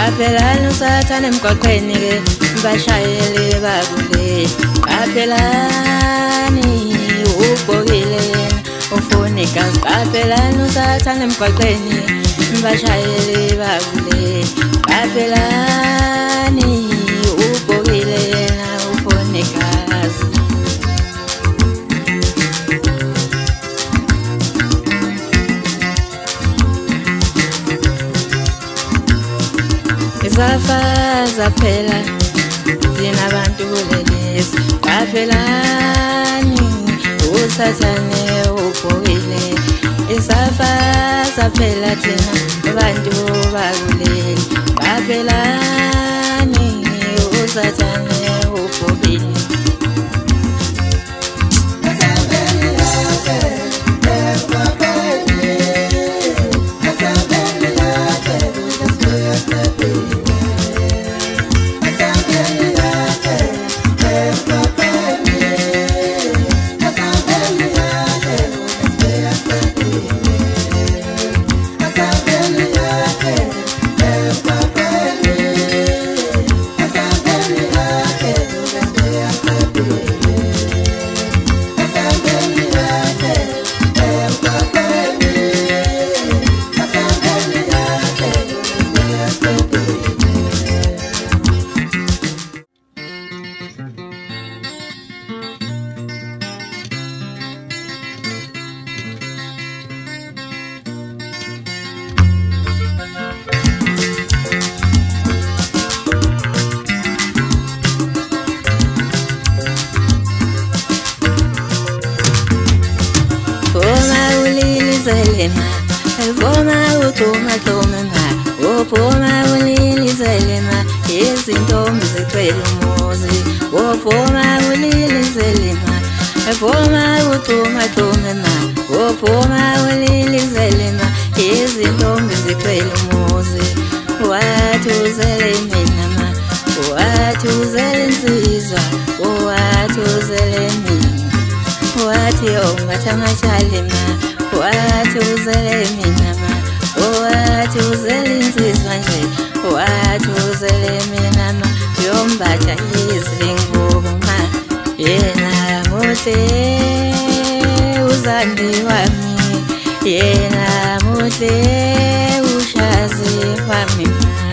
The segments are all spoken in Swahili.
Aphelani usathane emgwaqweni ke bashayeli bakule. Aphelani ubhokile ufuna igazi. Aphelani usathane emgwaqweni bashayeli bakule. Aphelani ubhokile ufuna igazi. Zafa zaphela thina abantu kulelizwe. Aphelani usathane ubhokile. Zafa zaphela thina abantu bakuleli. Aphelani usathane ubhokile. Voma utoma ma, voma ulili zelema, izintombi zicwele umuzi. Voma ulili zelema, voma utoma ma, voma ulili zelema, izintombi zicwele umuzi. Wathi uzele mina ma, wathi uzele insizwa, wathi uzele mina. Wathi ongathangashali ma, wathi uzele mina ma, wathi uzele insizwa nje, wathi uzele mina ma. Yombatha izingubo ma, yena muhle uzandi wami, yena muhle ushazi wami ma,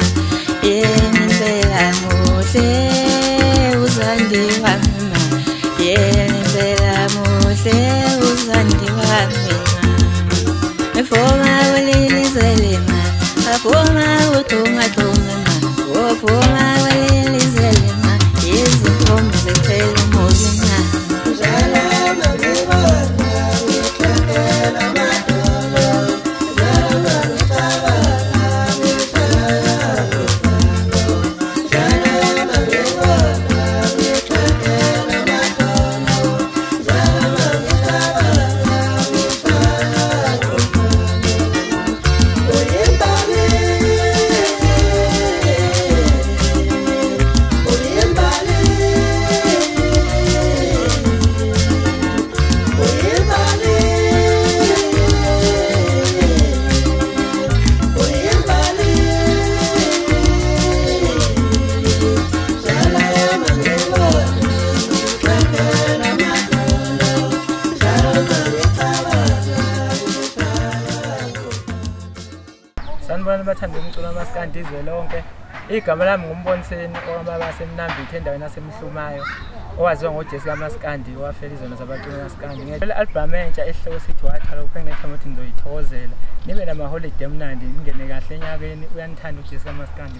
yena impela muhle uzandi wami ma, yena impela muhle uzandi wami. Voma ulili zelema, voma utoma ma, voma ulili zelema, izintombi zicwele umuzi ma. Sanibona bathanda umculo wamaskandi izwe lonke. Igama lami ngumboniseni owamabasa eMnambithe endaweni yaseMhlumayo owaziwa ngoJesi kaMaskandi owafela izona zabaculi kaMaskandi. Ngicela album entsha esihloko sithi wathala uphengethema ukuthi ngizoyithokozela. Nibe namaholiday emnandi, ningene kahle enyakeni. Uyanithanda uJesi kaMaskandi.